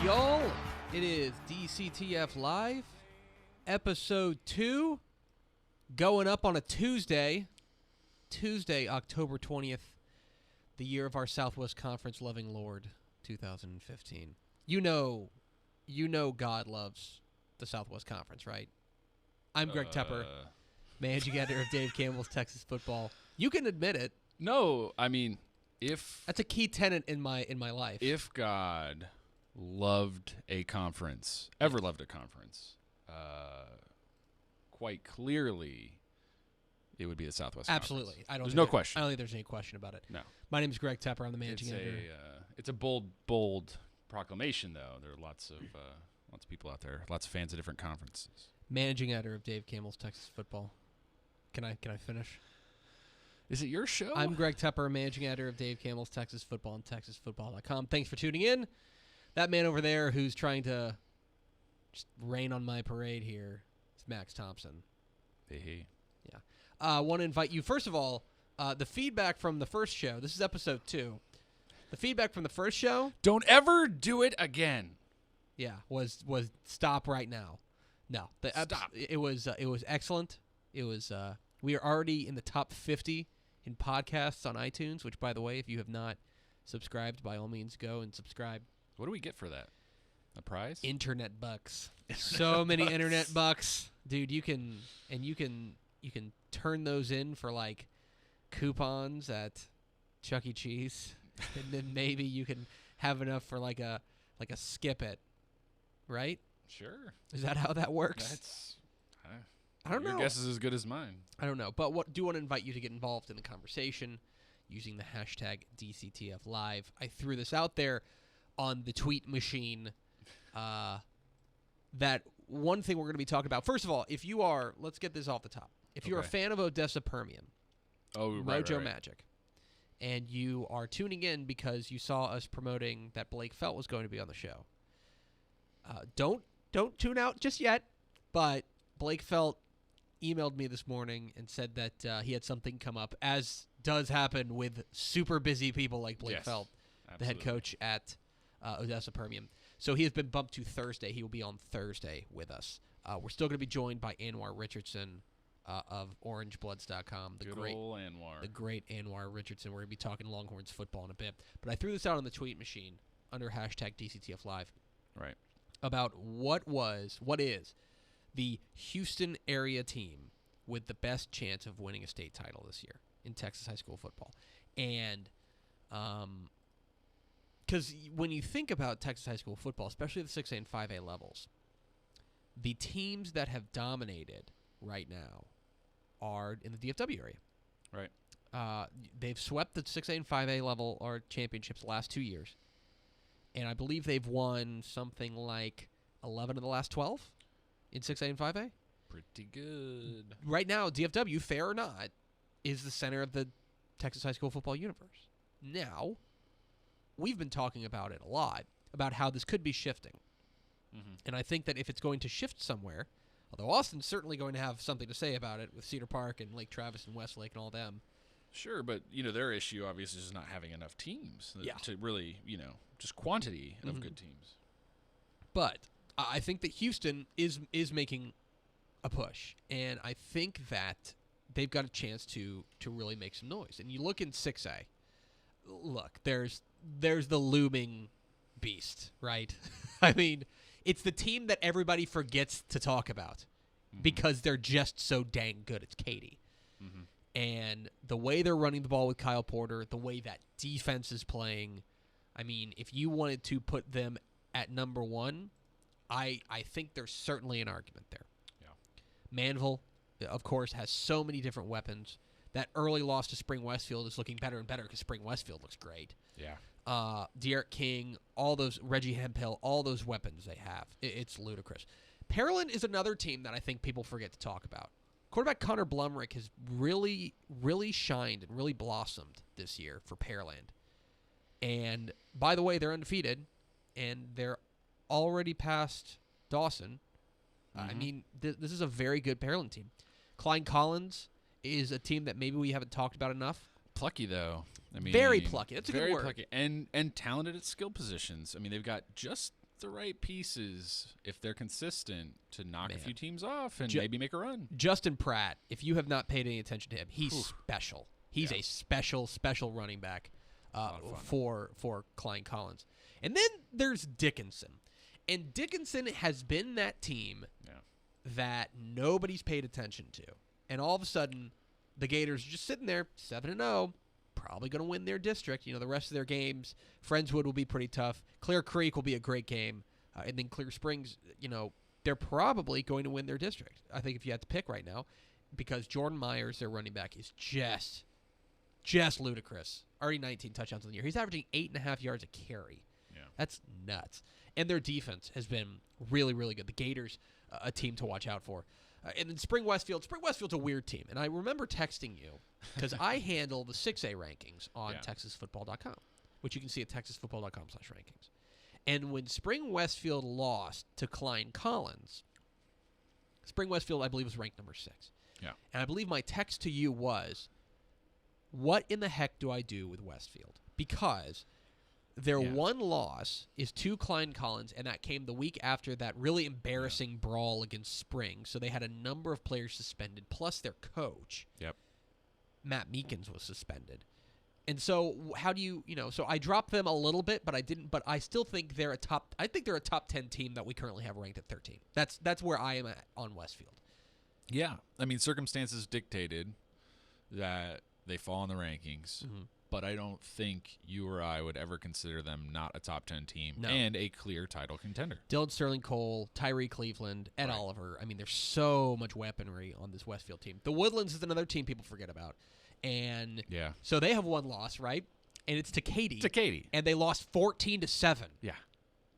Y'all, it is DCTF Live, episode 2, going up on a Tuesday, October 20th, the year of our Southwest Conference loving Lord, 2015. You know God loves the Southwest Conference, right? I'm Greg Tepper, managing editor of Dave Campbell's Texas Football. You can admit it. No, I mean, that's a key tenet in my life. If God loved a conference, ever loved a conference, quite clearly, it would be the Southwest Absolutely. Conference. There's no question. I don't think there's any question about it. No. My name is Greg Tepper. I'm the managing editor. It's a bold proclamation, though. There are lots of people out there, lots of fans of different conferences. Managing editor of Dave Campbell's Texas Football. Can I finish? Is it your show? I'm Greg Tepper, managing editor of Dave Campbell's Texas Football and TexasFootball.com. Thanks for tuning in. That man over there who's trying to just rain on my parade here is Max Thompson. Hey. Yeah. I want to invite you, first of all, the feedback from the first show. This is episode 2. The feedback from the first show. Don't ever do it again. Yeah, was stop right now. No, stop. It was excellent. It was we are already in the top 50 in podcasts on iTunes. Which, by the way, if you have not subscribed, by all means, go and subscribe. What do we get for that? A prize? Internet bucks. So many internet bucks, dude. You can turn those in for like coupons at Chuck E. Cheese, and then maybe you can have enough for like a skip it, right? Sure. Is that how that works? I don't know. Your guess is as good as mine. I don't know, but do want to invite you to get involved in the conversation using the hashtag DCTF Live. I threw this out there on the tweet machine. That one thing we're going to be talking about. First of all, if you are, let's get this off the top. If you're a fan of Odessa Permian, Mojo Magic, and you are tuning in because you saw us promoting that Blake Felt was going to be on the show, don't tune out just yet. But Blake Felt emailed me this morning and said that he had something come up, as does happen with super busy people like Blake Felt, the head coach at Odessa Permian. So he has been bumped to Thursday. He will be on Thursday with us. We're still going to be joined by Anwar Richardson of OrangeBloods.com. The great Anwar Richardson. We're going to be talking Longhorns football in a bit. But I threw this out on the tweet machine under hashtag DCTF Live. Right. About what is the Houston area team with the best chance of winning a state title this year in Texas high school football. And because when you think about Texas high school football, especially the 6A and 5A levels, the teams that have dominated right now are in the DFW area. Right. They've swept the 6A and 5A level or championships the last 2 years. And I believe they've won something like 11 of the last 12 in 6A and 5A. Pretty good. Right now, DFW, fair or not, is the center of the Texas high school football universe. Now, we've been talking about it a lot, about how this could be shifting. Mm-hmm. And I think that if it's going to shift somewhere, although Austin's certainly going to have something to say about it with Cedar Park and Lake Travis and Westlake and all them. Sure, but, their issue obviously is not having enough teams to really, just quantity of good teams. But I think that Houston is making a push, and I think that they've got a chance to really make some noise. And you look in 6A, look, there's the looming beast, right? I mean, it's the team that everybody forgets to talk about because they're just so dang good. It's Katy. Mm-hmm. And the way they're running the ball with Kyle Porter, the way that defense is playing, I mean, if you wanted to put them at number 1, I think there's certainly an argument there. Yeah. Manville, of course, has so many different weapons. That early loss to Spring Westfield is looking better and better because Spring Westfield looks great. Yeah. De'Eric King, all those, Reggie Hemphill, all those weapons they have. It's ludicrous. Pearland is another team that I think people forget to talk about. Quarterback Connor Blumrick has really, really shined and really blossomed this year for Pearland. And, by the way, they're undefeated, and they're already past Dawson. I mean, this is a very good Pearland team. Klein Collins is a team that maybe we haven't talked about enough. Plucky, though. I mean, very plucky. That's a good word. Very plucky. And talented at skill positions. I mean, they've got just the right pieces, if they're consistent, to knock a few teams off and maybe make a run. Justin Pratt, if you have not paid any attention to him, he's special. He's a special running back for Klein Collins. And then there's Dickinson. And Dickinson has been that team that nobody's paid attention to. And all of a sudden, the Gators are just sitting there, 7-0, probably going to win their district. You know, the rest of their games, Friendswood will be pretty tough. Clear Creek will be a great game. And then Clear Springs, you know, they're probably going to win their district, I think, if you had to pick right now, because Jordan Myers, their running back, is just ludicrous. Already 19 touchdowns in the year. He's averaging 8.5 yards a carry. Yeah. That's nuts. And their defense has been really, really good. The Gators, a team to watch out for. And then Spring Westfield. Spring Westfield's a weird team. And I remember texting you because I handle the 6A rankings on TexasFootball.com, which you can see at TexasFootball.com/rankings. And when Spring Westfield lost to Klein Collins, Spring Westfield, I believe, was ranked number 6. Yeah. And I believe my text to you was, what in the heck do I do with Westfield? Because their one loss is to Klein Collins, and that came the week after that really embarrassing brawl against Spring. So they had a number of players suspended, plus their coach, Matt Meekins, was suspended. And so how do you know, so I dropped them a little bit, but I didn't, but I still think they're a top 10 team that we currently have ranked at 13. That's where I am at on Westfield. Yeah. I mean, circumstances dictated that they fall in the rankings. Mm-hmm. But I don't think you or I would ever consider them not a top 10 team and a clear title contender. Dylan Sterling Cole, Tyree Cleveland, Ed Oliver. I mean, there's so much weaponry on this Westfield team. The Woodlands is another team people forget about. And so they have one loss, right? And it's to Katy. And they lost 14-7. Yeah.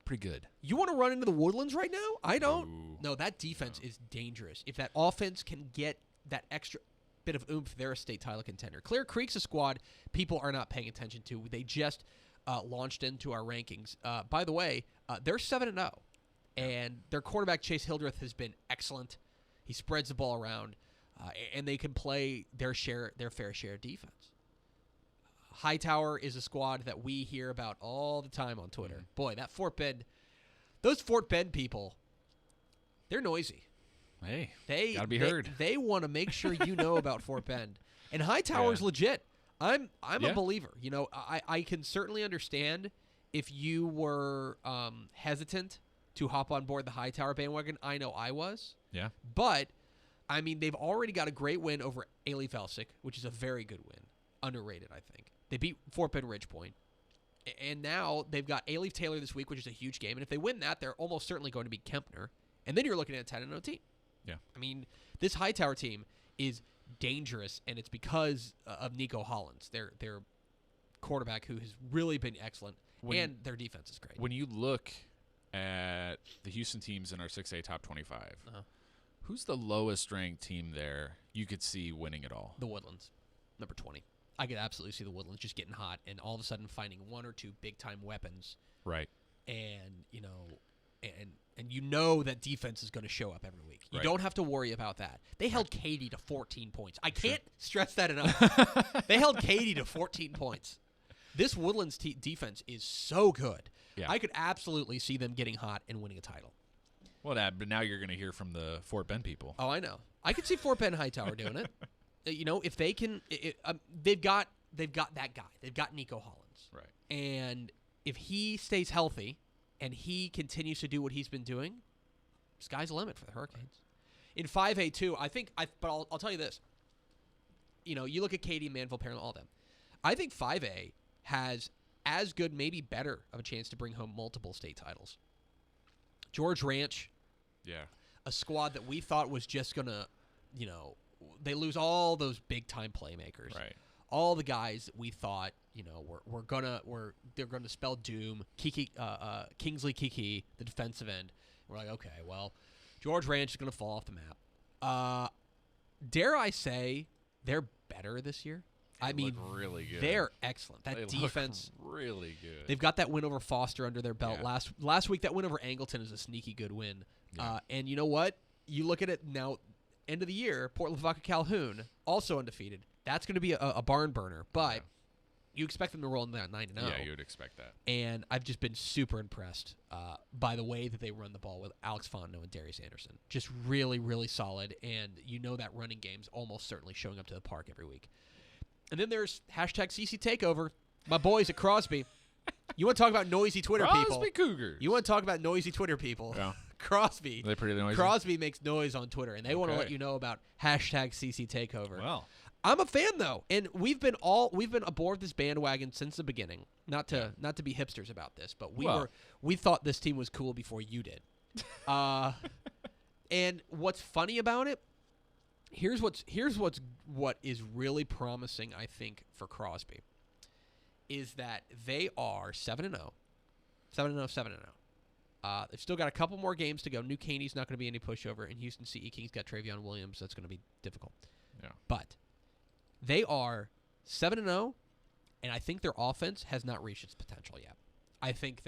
Pretty good. You want to run into the Woodlands right now? I don't. Ooh. No, that defense is dangerous. If that offense can get that extra bit of oomph, they're a state title contender. Clear Creek's a squad people are not paying attention to. They just launched into our rankings. By the way, they're 7-0, and their quarterback Chase Hildreth has been excellent. He spreads the ball around, and they can play their fair share of defense. Hightower is a squad that we hear about all the time on Twitter. Mm-hmm. Boy, that Fort Bend, those Fort Bend people, they're noisy. Hey, gotta be heard. They want to make sure you know about Fort Bend. And Hightower's legit. I'm a believer. You know, I can certainly understand if you were hesitant to hop on board the Hightower bandwagon. I know I was. Yeah. But, I mean, they've already got a great win over Alief Elsick, which is a very good win. Underrated, I think. They beat Fort Bend Ridgepoint. And now they've got Alief Taylor this week, which is a huge game. And if they win that, they're almost certainly going to beat Kempner. And then you're looking at a 10-0 team. Yeah. I mean, this Hightower team is dangerous, and it's because of Nico Hollins, their quarterback, who has really been excellent, and their defense is great. When you look at the Houston teams in our 6A top 25, who's the lowest ranked team there you could see winning it all? The Woodlands, number 20. I could absolutely see the Woodlands just getting hot and all of a sudden finding one or two big-time weapons. Right. And, you know, and you know that defense is going to show up every week. You don't have to worry about that. They held Katy to 14 points. I can't stress that enough. They held Katy to 14 points. This Woodlands defense is so good. Yeah. I could absolutely see them getting hot and winning a title. Well, but now you're going to hear from the Fort Bend people. Oh, I know. I could see Fort Bend Hightower doing it. You know, if they can, they've got that guy. They've got Nico Hollins. Right. And if he stays healthy and he continues to do what he's been doing, sky's the limit for the Hurricanes. In 5A too, but I'll tell you this. You know, you look at Katy, Manville, Pearland, all of them. I think 5A has as good, maybe better, of a chance to bring home multiple state titles. George Ranch, a squad that we thought was just gonna, you know, they lose all those big time playmakers. Right. All the guys that we thought, you know, they're gonna spell doom. Kingsley Kiki, the defensive end. We're like, okay, well, George Ranch is gonna fall off the map. dare I say, they're better this year. I mean, really good. They're excellent. That they defense, look really good. They've got that win over Foster under their belt. Yeah. Last week, that win over Angleton is a sneaky good win. Yeah. And you know what? You look at it now, end of the year, Portland Vodka Calhoun, also undefeated. That's going to be a barn burner. But you expect them to roll in that 9-0. Yeah, you would expect that. And I've just been super impressed by the way that they run the ball with Alex Fontenot and Darius Anderson. Just really, really solid. And you know that running game's almost certainly showing up to the park every week. And then there's #CC Takeover. My boys at Crosby. You want to talk about noisy Twitter people? Crosby Cougars. You want to talk about noisy Twitter people? Yeah. Crosby. Are they pretty noisy? Crosby makes noise on Twitter, and they want to let you know about #CC Takeover. Well, I'm a fan though, and we've been aboard this bandwagon since the beginning. Not to be hipsters about this, but we thought this team was cool before you did. And what's funny about it? Here's what is really promising, I think, for Crosby, is that they are 7-0. 7-0. They've still got a couple more games to go. New Caney's not going to be any pushover, and Houston CE King's got Travion Williams. That's going to be difficult. Yeah. But they are 7-0, and I think their offense has not reached its potential yet. I think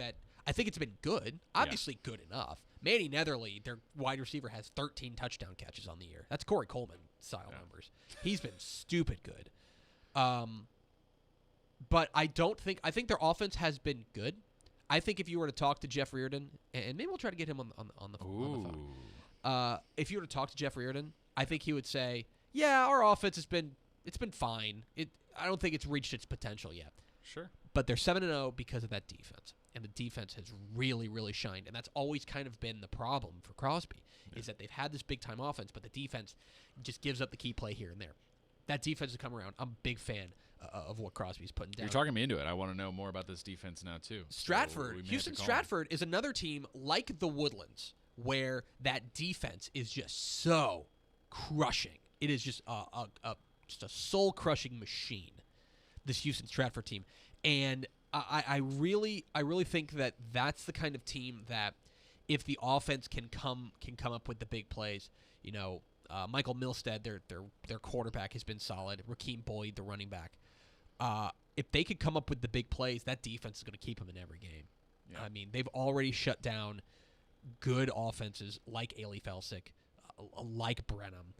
it's been good, obviously good enough. Manny Netherly, their wide receiver, has 13 touchdown catches on the year. That's Corey Coleman style numbers. He's been stupid good. But I think their offense has been good. I think if you were to talk to Jeff Reardon, and maybe we'll try to get him on the phone. If you were to talk to Jeff Reardon, I think he would say, "Yeah, our offense it's been fine. I don't think it's reached its potential yet." Sure. But they're 7-0 because of that defense, and the defense has really, really shined, and that's always kind of been the problem for Crosby, is that they've had this big-time offense, but the defense just gives up the key play here and there. That defense has come around. I'm a big fan of what Crosby's putting down. You're talking me into it. I want to know more about this defense now, too. Houston Stratford is another team like the Woodlands, where that defense is just so crushing. It is just a soul-crushing machine, this Houston Stratford team. And I really think that that's the kind of team that, if the offense can come up with the big plays, Michael Milstead, their quarterback, has been solid. Rakeem Boyd, the running back. If they could come up with the big plays, that defense is going to keep them in every game. Yeah. I mean, they've already shut down good offenses like Ailey Felsick, like Brenham.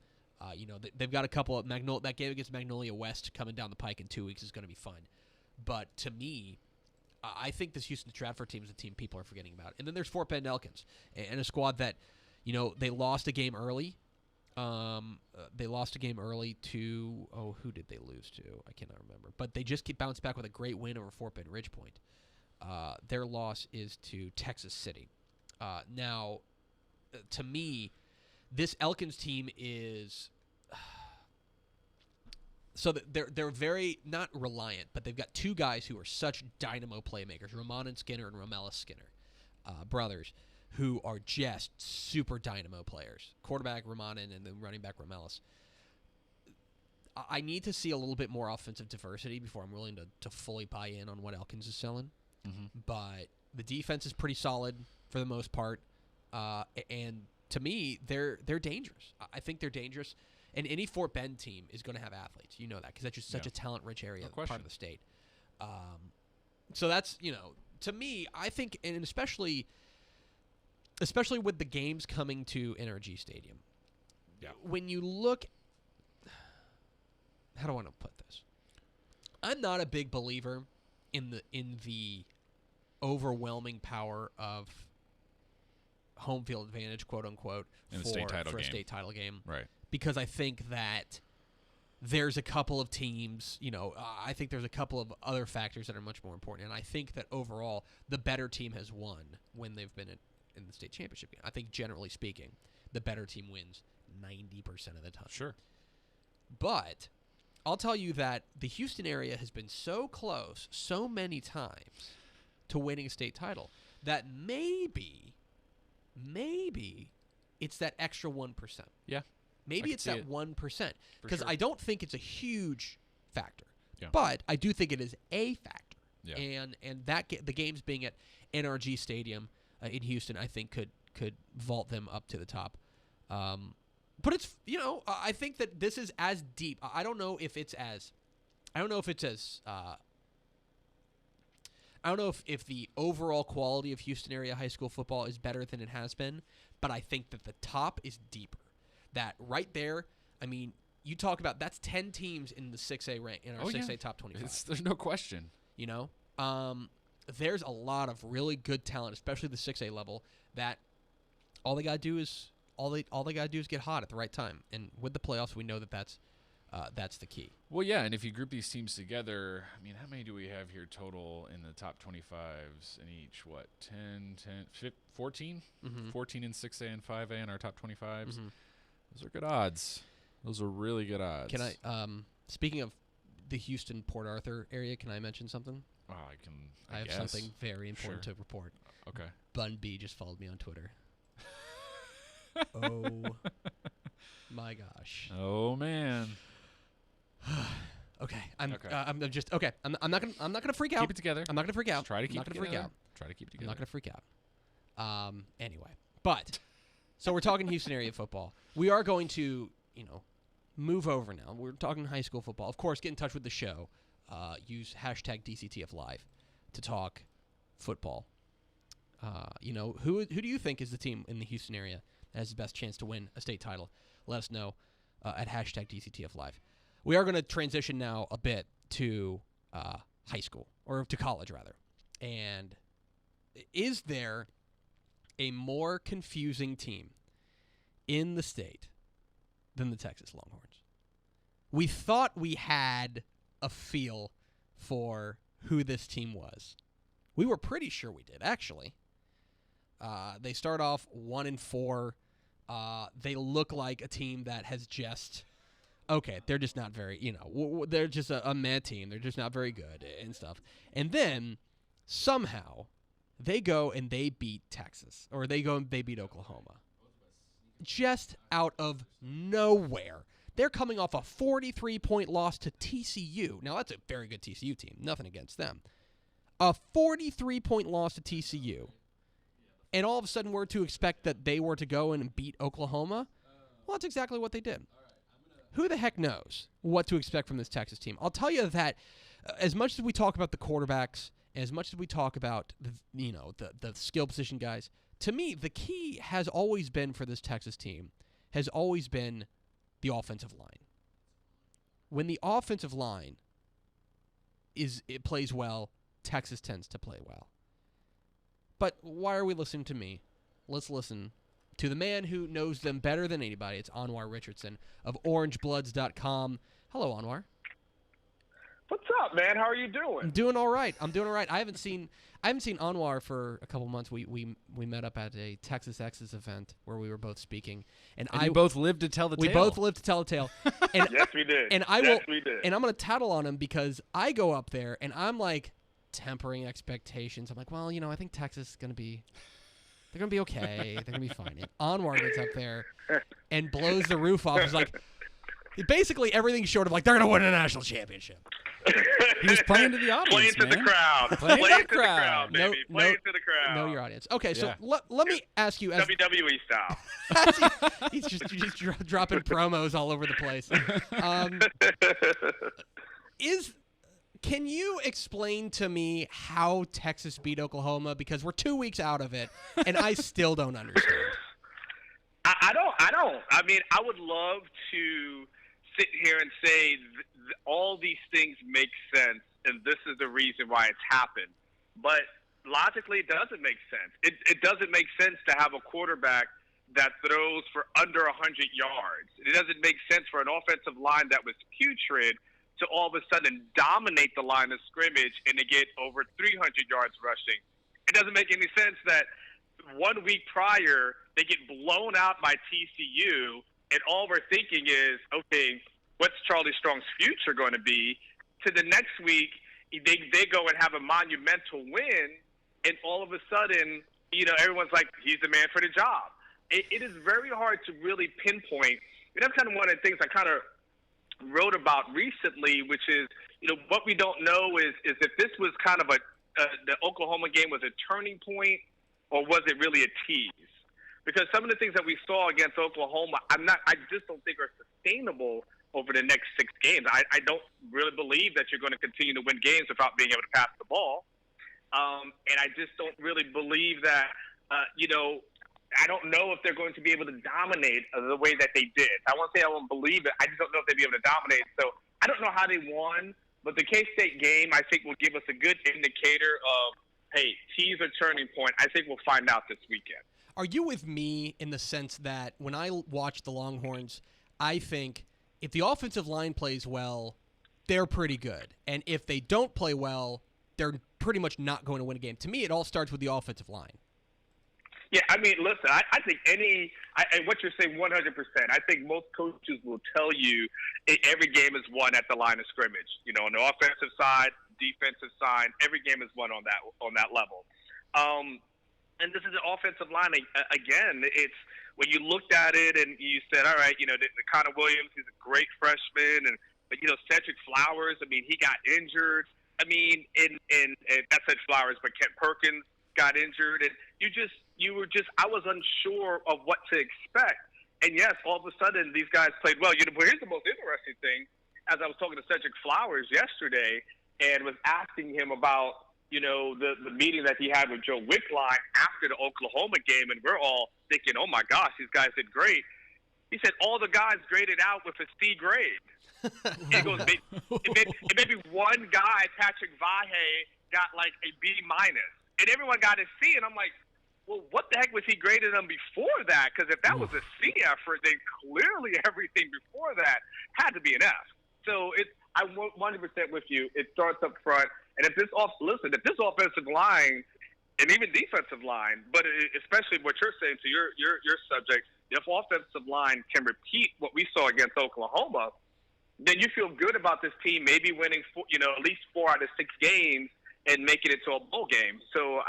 They've got a couple of that game against Magnolia West coming down the pike in 2 weeks is going to be fun. But to me, I think this Houston Stratford team is a team people are forgetting about. And then there's Fort Bend Elkins, and a squad that, they lost a game early. They lost a game early to, who did they lose to? I cannot remember. But they just bounced back with a great win over Fort Bend Ridgepoint. Their loss is to Texas City. Now, to me, this Elkins team is... So they're very not reliant, but they've got two guys who are such dynamo playmakers, Ramon Skinner and Romelis Skinner, brothers, who are just super dynamo players. Quarterback Ramon and then running back Romelis. I need to see a little bit more offensive diversity before I'm willing to fully buy in on what Elkins is selling. Mm-hmm. But the defense is pretty solid for the most part, and to me, they're dangerous. I think they're dangerous. And any Fort Bend team is going to have athletes. You know that, because that's just such a talent-rich area, part of the state. So that's, to me, I think, and especially with the games coming to NRG Stadium, when you look, how do I want to put this? I'm not a big believer in the overwhelming power of home field advantage, quote unquote, for a state title game, right? Because I think that there's a couple of teams, I think there's a couple of other factors that are much more important. And I think that overall, the better team has won when they've been in the state championship game. I think, generally speaking, the better team wins 90% of the time. Sure. But I'll tell you that the Houston area has been so close so many times to winning a state title that maybe it's that extra 1%. Yeah. Maybe it's that 1%, because sure. I don't think it's a huge factor, yeah. But I do think it is a factor. Yeah. And that the games being at NRG Stadium in Houston, I think could vault them up to the top. But it's, I think that this is as deep. I don't know if it's as I don't know if the overall quality of Houston area high school football is better than it has been, but I think that the top is deeper. That right there, I mean, you talk about that's 10 teams in the 6A rank in our 6A top 25. There's no question. There's a lot of really good talent, especially the 6A level, that all they got to do is get hot at the right time. And with the playoffs, we know that that's the key. Well, yeah, and if you group these teams together, I mean, how many do we have here total in the top 25s in each? What, 10, 14? Mm-hmm. 14 in 6A and 5A in our top 25s. Mm-hmm. Those are good odds. Those are really good odds. Can I, speaking of the Houston-Port Arthur area, can I mention something? Oh, I have guess. something very important to report. Okay. Bun B just followed me on Twitter. Oh, my gosh. Oh, man. Okay. I'm not gonna freak out. Keep it together. I'm not gonna freak out. Just try to keep I'm it not gonna together. freak out. Try to keep it together. I'm not gonna freak out. Anyway, but so we're talking Houston area football. We are going to, move over now. We're talking high school football. Of course, get in touch with the show. Use hashtag DCTF Live to talk football. Who do you think is the team in the Houston area that has the best chance to win a state title? Let us know at hashtag DCTF Live. We are going to transition now a bit to high school, or to college, rather. And is there a more confusing team in the state than the Texas Longhorns? We thought we had a feel for who this team was. We were pretty sure we did, actually. They start off 1-4. They look like a team that has just... Okay, they're just not very, they're just a mad team. They're just not very good and stuff. And then, somehow, they go and they beat Texas. Or they go and they beat Oklahoma. Just out of nowhere. They're coming off a 43-point loss to TCU. Now, that's a very good TCU team. Nothing against them. A 43-point loss to TCU. And all of a sudden, we're to expect that they were to go in and beat Oklahoma? Well, that's exactly what they did. Who the heck knows what to expect from this Texas team? I'll tell you that as much as we talk about the quarterbacks, as much as we talk about the skill position guys, to me, the key has always been for this Texas team, has always been the offensive line. When the offensive line it plays well, Texas tends to play well. But why are we listening to me? Let's listen to the man who knows them better than anybody. It's Anwar Richardson of OrangeBloods.com. Hello, Anwar. What's up, man? How are you doing? I'm doing all right. I haven't seen Anwar for a couple months. We met up at a Texas X's event where we were both speaking, and we both lived to tell the tale. We both lived to tell the tale. And yes, we did. And we did. And I'm going to tattle on him because I go up there and I'm like tempering expectations. I'm like, well, I think Texas is going to be. They're going to be okay. They're going to be fine. And Anwar gets up there and blows the roof off. He's like, basically everything short of like, they're going to win a national championship. He was playing to the audience, Playing to the crowd. Playing to the crowd, baby. Playing to the crowd. Know your audience. Okay, so let me ask you. As WWE style. He's just dropping promos all over the place. Can you explain to me how Texas beat Oklahoma? Because we're 2 weeks out of it, and I still don't understand. I don't. I mean, I would love to sit here and say all these things make sense, and this is the reason why it's happened. But logically, it doesn't make sense. It doesn't make sense to have a quarterback that throws for under 100 yards. It doesn't make sense for an offensive line that was putrid to all of a sudden dominate the line of scrimmage and to get over 300 yards rushing. It doesn't make any sense that 1 week prior they get blown out by TCU, and all we're thinking is, okay, what's Charlie Strong's future going to be? To the next week, they go and have a monumental win, and all of a sudden, everyone's like, he's the man for the job. It is very hard to really pinpoint. And that's kind of one of the things I kind of wrote about recently, which is, what we don't know is if this was kind of the Oklahoma game was a turning point, or was it really a tease? because some of the things that we saw against Oklahoma, I just don't think are sustainable over the next 6 games. I don't really believe that you're going to continue to win games without being able to pass the ball. And I just don't really believe that, I don't know if they're going to be able to dominate the way that they did. I won't say I won't believe it. I just don't know if they'll be able to dominate. So I don't know how they won, but the K-State game, I think, will give us a good indicator of, hey, T's a turning point. I think we'll find out this weekend. Are you with me in the sense that when I watch the Longhorns, I think if the offensive line plays well, they're pretty good. And if they don't play well, they're pretty much not going to win a game. To me, it all starts with the offensive line. Yeah, I mean, listen, I think what you're saying 100%. I think most coaches will tell you every game is won at the line of scrimmage. On the offensive side, defensive side, every game is won on that level. And this is an offensive line. Again, it's when you looked at it and you said, all right, the Connor Williams, he's a great freshman, but Cedric Flowers, I mean, he got injured. I mean, and not Cedric Flowers, but Kent Perkins got injured, and I was unsure of what to expect. And yes, all of a sudden these guys played well. But here's the most interesting thing: as I was talking to Cedric Flowers yesterday, and was asking him about the meeting that he had with Joe Wickline after the Oklahoma game, and we're all thinking, oh my gosh, these guys did great. He said all the guys graded out with a C grade. He goes, it may be one guy, Patrick Vahe, got like a B minus, and everyone got a C. And I'm like, well, what the heck was he graded on before that? Because if that was a C effort, then clearly everything before that had to be an F. So I'm 100% with you. It starts up front, and if this offensive line and even defensive line, but especially what you're saying to your subject, if offensive line can repeat what we saw against Oklahoma, then you feel good about this team maybe winning at least 4 out of 6 games and making it to a bowl game. So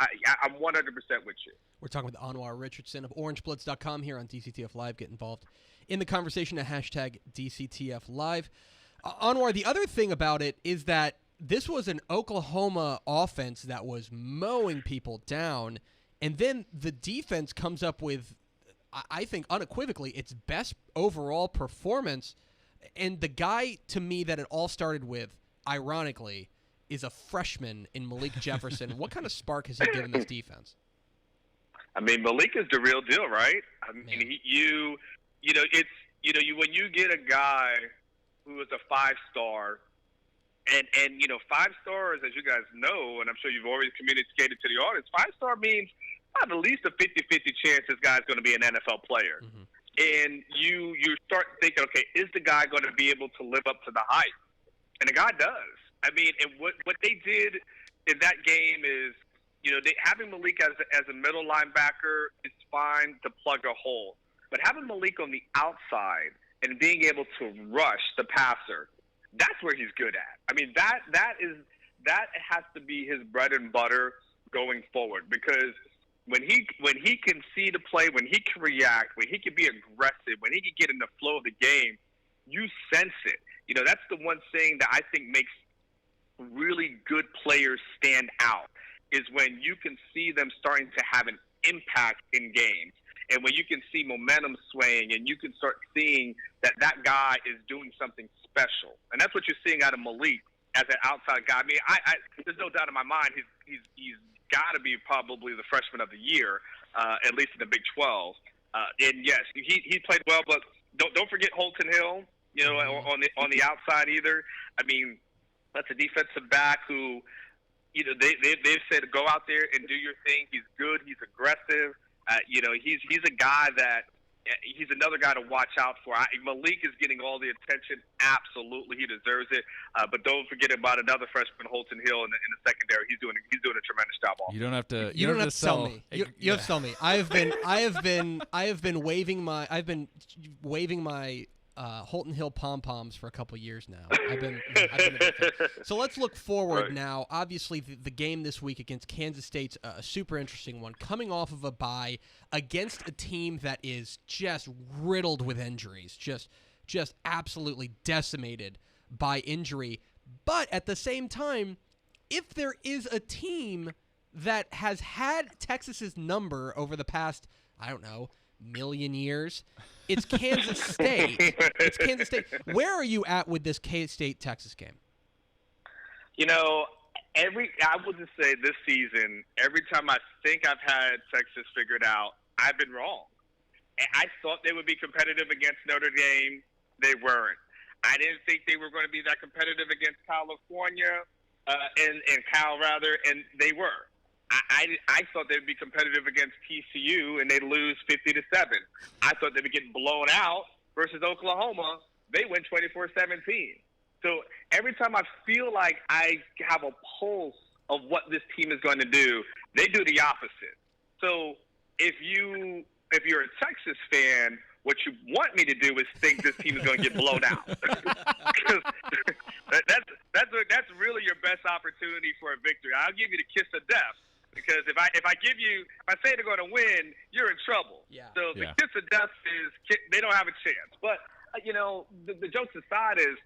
I'm 100% with you. We're talking with Anwar Richardson of OrangeBloods.com here on DCTF Live. Get involved in the conversation at hashtag DCTF Live. Anwar, the other thing about it is that this was an Oklahoma offense that was mowing people down, and then the defense comes up with, I think unequivocally, its best overall performance. And the guy, to me, that it all started with, ironically, is a freshman in Malik Jefferson. What kind of spark has he given this defense? I mean, Malik is the real deal, right? I mean, when you get a guy who is a 5-star, and 5 stars, as you guys know, and I'm sure you've always communicated to the audience, 5-star means at least a 50-50 chance this guy's going to be an NFL player. Mm-hmm. And you start thinking, okay, is the guy going to be able to live up to the hype? And the guy does. I mean, and what they did in that game is, having Malik as a middle linebacker is fine to plug a hole. But having Malik on the outside and being able to rush the passer, that's where he's good at. I mean, that has to be his bread and butter going forward, because when he can see the play, when he can react, when he can be aggressive, when he can get in the flow of the game, you sense it. That's the one thing that I think makes really good players stand out, is when you can see them starting to have an impact in games. And when you can see momentum swaying, and you can start seeing that guy is doing something special. And that's what you're seeing out of Malik as an outside guy. I mean, there's no doubt in my mind he's got to be probably the freshman of the year, at least in the Big 12. And yes, he played well, but don't forget Holton Hill, on the outside either. I mean, that's a defensive back who, they've said go out there and do your thing. He's good. He's aggressive. He's a guy that he's another guy to watch out for. Malik is getting all the attention. Absolutely, he deserves it. But don't forget about another freshman, Holton Hill, in the secondary. He's doing a tremendous job. You don't have to. You don't have to sell me. You have to sell me. I have been waving my Holton Hill pom-poms for a couple years now. I've been a big fan. So let's look forward now. Obviously, the game this week against Kansas State's a super interesting one, coming off of a bye against a team that is just riddled with injuries, just absolutely decimated by injury. But at the same time, if there is a team that has had Texas's number over the past, I don't know, million years. It's Kansas State. It's Kansas State. Where are you at with this K-State-Texas game? I will just say this season, every time I think I've had Texas figured out, I've been wrong. I thought they would be competitive against Notre Dame. They weren't. I didn't think they were going to be that competitive against California, and Cal rather, and they were. I thought they would be competitive against TCU, and they'd lose 50-7. I thought they would get blown out versus Oklahoma. They win 24-17. So every time I feel like I have a pulse of what this team is going to do, they do the opposite. So if you're a Texas fan, what you want me to do is think this team is going to get blown out. Because that's really your best opportunity for a victory. I'll give you the kiss of death. Because if I say they're going to win, you're in trouble. Yeah. So the kiss of death is they don't have a chance. But the jokes aside is,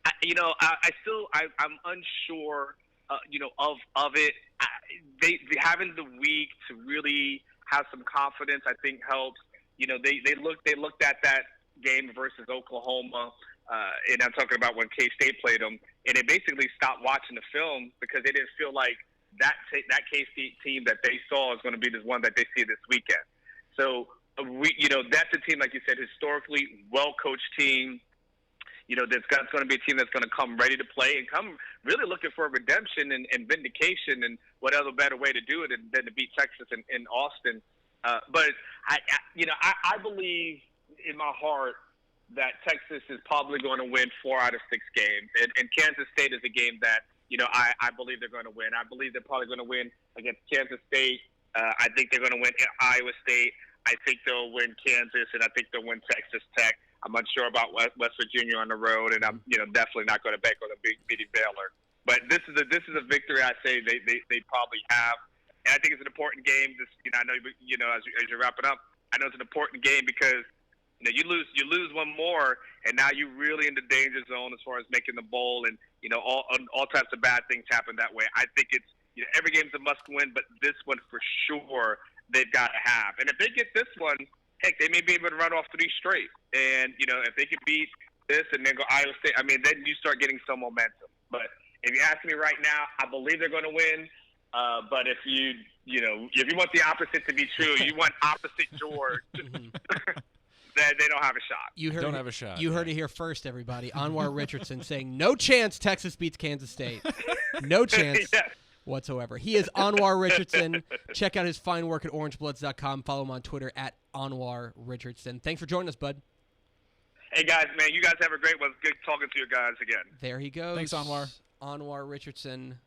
I'm unsure, of it. They having the week to really have some confidence, I think helps. They looked at that game versus Oklahoma, and I'm talking about when K-State played them, and they basically stopped watching the film because they didn't feel like that K-State team that they saw is going to be the one that they see this weekend. So that's a team, like you said, historically well-coached team. That's going to be a team that's going to come ready to play and come really looking for redemption and vindication, and what other better way to do it than to beat Texas in Austin. But I believe in my heart that Texas is probably going to win 4 out of 6 games, and Kansas State is a game that I believe they're going to win. I believe they're probably going to win against Kansas State. I think they're going to win Iowa State. I think they'll win Kansas, and I think they'll win Texas Tech. I'm unsure about West Virginia on the road, and I'm definitely not going to bank on them beating Baylor. But this is a victory I say they probably have, and I think it's an important game. I know as you're wrapping up, I know it's an important game because you lose one more, and now you're really in the danger zone as far as making the bowl, and all types of bad things happen that way. I think it's every game's a must win, but this one for sure they've got to have. And if they get this one, heck, they may be able to run off 3 straight. And if they could beat this and then go Iowa State, then you start getting some momentum. But if you ask me right now, I believe they're going to win. But if you want the opposite to be true, you want opposite George. They don't have a shot. You heard it here first, everybody. Anwar Richardson saying no chance Texas beats Kansas State. No chance whatsoever. He is Anwar Richardson. Check out his fine work at orangebloods.com. Follow him on Twitter at Anwar Richardson. Thanks for joining us, bud. Hey, guys, man, you guys have a great one. Good talking to you guys again. There he goes. Thanks, Anwar. Anwar Richardson,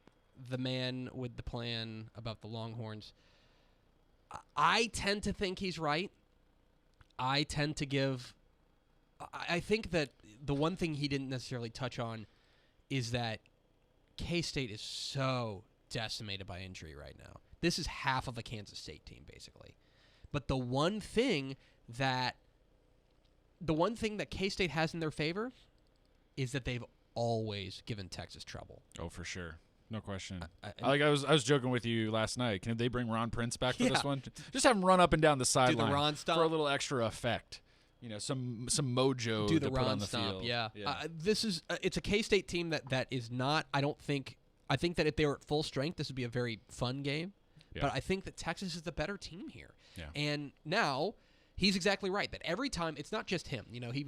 the man with the plan about the Longhorns. I tend to think he's right. I think that the one thing he didn't necessarily touch on is that K-State is so decimated by injury right now. This is half of a Kansas State team, basically. But the one thing that K-State has in their favor is that they've always given Texas trouble. Oh, for sure. No question. I was joking with you last night. Can they bring Ron Prince back for this one? Just have him run up and down the sideline. Do the Ron stomp for a little extra effect. Some mojo do the to put Ron on the stomp, field. Yeah. This is it's a K-State team that is not. I think that if they were at full strength, this would be a very fun game. Yeah. But I think that Texas is the better team here. Yeah. And now he's exactly right that every time it's not just him.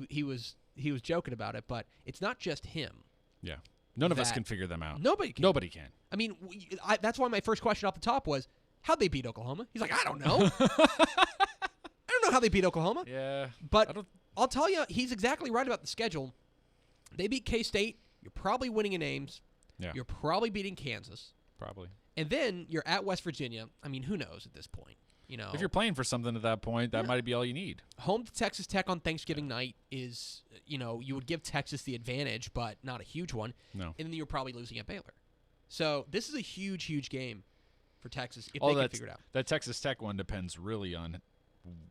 He was joking about it, but it's not just him. Yeah. None of us can figure them out. Nobody can. Nobody can. I mean, that's why my first question off the top was, how'd they beat Oklahoma? He's like, I don't know. I don't know how they beat Oklahoma. Yeah. But I'll tell you, he's exactly right about the schedule. They beat K-State. You're probably winning in Ames. Yeah. You're probably beating Kansas. Probably. And then you're at West Virginia. I mean, who knows at this point? If you're playing for something at that point, that might be all you need. Home to Texas Tech on Thanksgiving night is, you would give Texas the advantage, but not a huge one. No. And then you're probably losing at Baylor. So this is a huge, huge game for Texas if they can figure it out. That Texas Tech one depends really on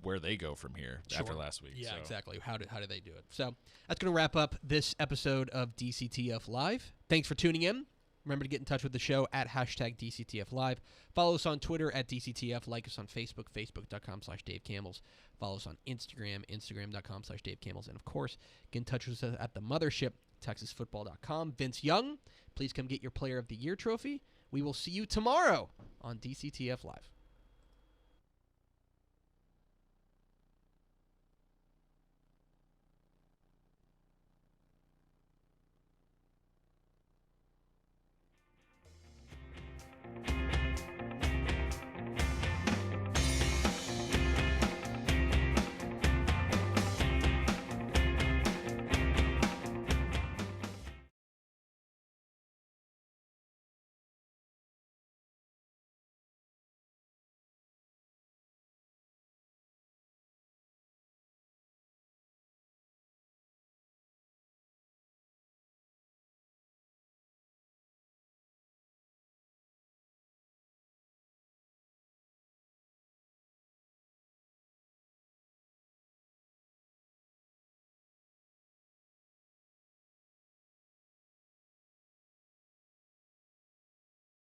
where they go from here after last week. Yeah, exactly. How do they do it? So that's going to wrap up this episode of DCTF Live. Thanks for tuning in. Remember to get in touch with the show at #DCTF Live. Follow us on Twitter at DCTF. Like us on Facebook, facebook.com/Dave Campbell's. Follow us on Instagram, instagram.com/Dave Campbell's. And, of course, get in touch with us at the mothership, texasfootball.com. Vince Young, please come get your Player of the Year trophy. We will see you tomorrow on DCTF Live.